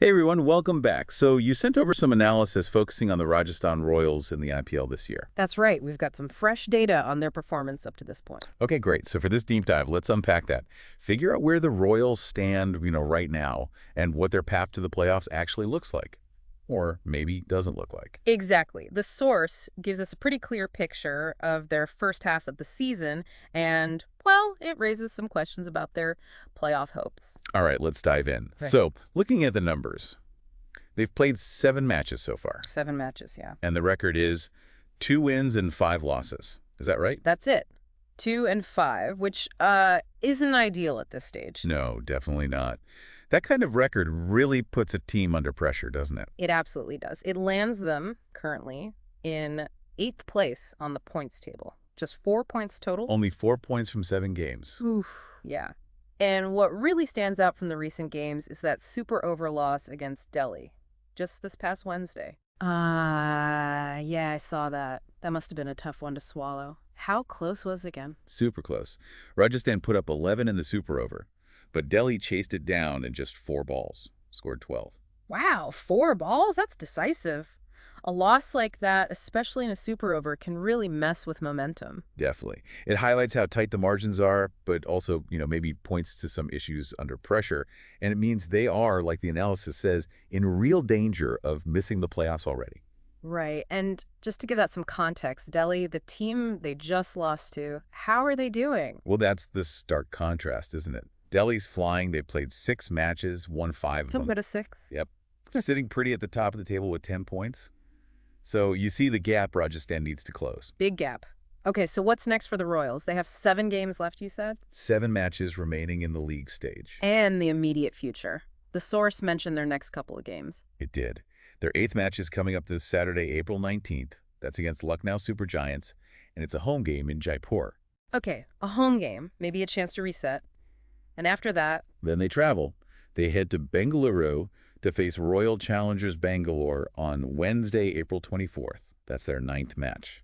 Hey everyone, welcome back. So you sent over some analysis focusing on the Rajasthan Royals in the IPL this year. That's right. We've got some fresh data on their performance up to this point. Okay, great. So for this deep dive, let's unpack that. Figure out where the Royals stand, right now and what their path to the playoffs actually looks like. Or maybe doesn't look like. Exactly. The source gives us a pretty clear picture of their first half of the season, and, well, it raises some questions about their playoff hopes. All right, let's dive in. Right. So looking at the numbers, they've played 7 matches so far. 7 matches, yeah. And the record is 2 wins and 5 losses. Is that right? That's it. 2 and 5, which isn't ideal at this stage. No, definitely not. That kind of record really puts a team under pressure, doesn't it? It absolutely does. It lands them currently in 8th place on the points table. Just 4 points total. Only 4 points from 7 games. Oof, yeah. And what really stands out from the recent games is that super over loss against Delhi, just this past Wednesday. Yeah, I saw that. That must have been a tough one to swallow. How close was it again? Super close. Rajasthan put up 11 in the super over, but Delhi chased it down in just 4 balls, scored 12. Wow, 4 balls? That's decisive. A loss like that, especially in a super over, can really mess with momentum. Definitely. It highlights how tight the margins are, but also, maybe points to some issues under pressure. And it means they are, like the analysis says, in real danger of missing the playoffs already. Right, and just to give that some context, Delhi, the team they just lost to, how are they doing? Well, that's the stark contrast, isn't it? Delhi's flying. They played 6 matches, won 5 of Don't them. go to 6. Yep. Sitting pretty at the top of the table with 10 points. So you see the gap Rajasthan needs to close. Big gap. Okay, so what's next for the Royals? They have 7 games left, you said? 7 matches remaining in the league stage. And the immediate future. The source mentioned their next couple of games. It did. Their 8th match is coming up this Saturday, April 19th. That's against Lucknow Super Giants, and it's a home game in Jaipur. Okay, a home game, maybe a chance to reset. And after that, Then they travel. They head to Bengaluru to face Royal Challengers Bangalore on Wednesday, April 24th. That's their 9th match.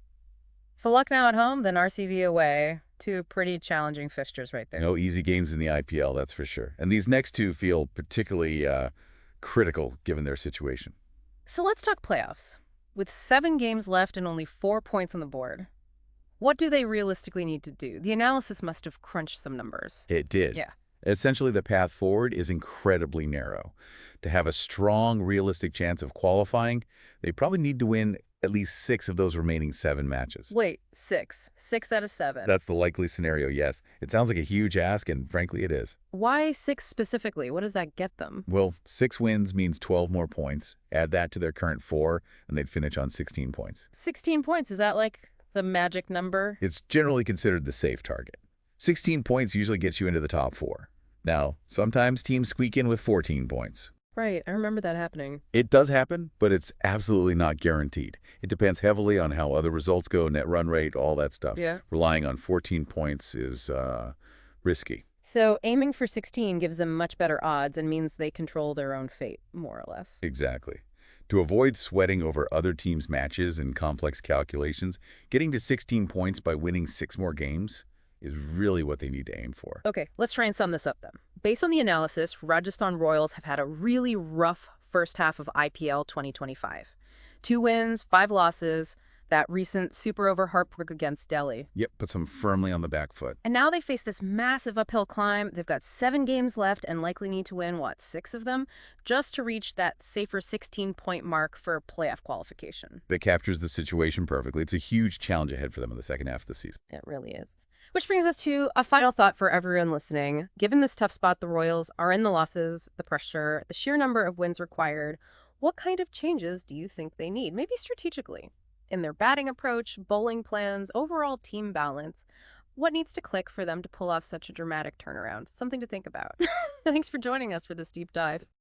so Lucknow at home, then RCV away. 2 pretty challenging fixtures right there. No easy games in the IPL, that's for sure. And these next 2 feel particularly critical given their situation. So let's talk playoffs. With 7 games left and only 4 points on the board, what do they realistically need to do? The analysis must have crunched some numbers. It did. Yeah. Essentially, the path forward is incredibly narrow. To have a strong, realistic chance of qualifying, they probably need to win at least 6 of those remaining 7 matches. Wait, 6. 6 out of 7. That's the likely scenario, yes. It sounds like a huge ask, and frankly, it is. Why 6 specifically? What does that get them? Well, 6 wins means 12 more points. Add that to their current 4, and they'd finish on 16 points. 16 points, is that like the magic number? It's generally considered the safe target. 16 points usually gets you into the top 4. Now, sometimes teams squeak in with 14 points. Right, I remember that happening. It does happen, but it's absolutely not guaranteed. It depends heavily on how other results go, net run rate, all that stuff. Yeah. Relying on 14 points is risky. So aiming for 16 gives them much better odds and means they control their own fate, more or less. Exactly. To avoid sweating over other teams' matches and complex calculations, getting to 16 points by winning 6 more games is really what they need to aim for. Okay, let's try and sum this up then. Based on the analysis, Rajasthan Royals have had a really rough first half of IPL 2025. 2 wins, 5 losses, that recent super over heartbreak against Delhi. Yep, puts them firmly on the back foot. And now they face this massive uphill climb. They've got 7 games left and likely need to win, 6 of them, just to reach that safer 16-point mark for playoff qualification. That captures the situation perfectly. It's a huge challenge ahead for them in the second half of the season. It really is. Which brings us to a final thought for everyone listening. Given this tough spot the Royals are in, the losses, the pressure, the sheer number of wins required, what kind of changes do you think they need? Maybe strategically. In their batting approach, bowling plans, overall team balance. What needs to click for them to pull off such a dramatic turnaround? Something to think about. Thanks for joining us for this deep dive.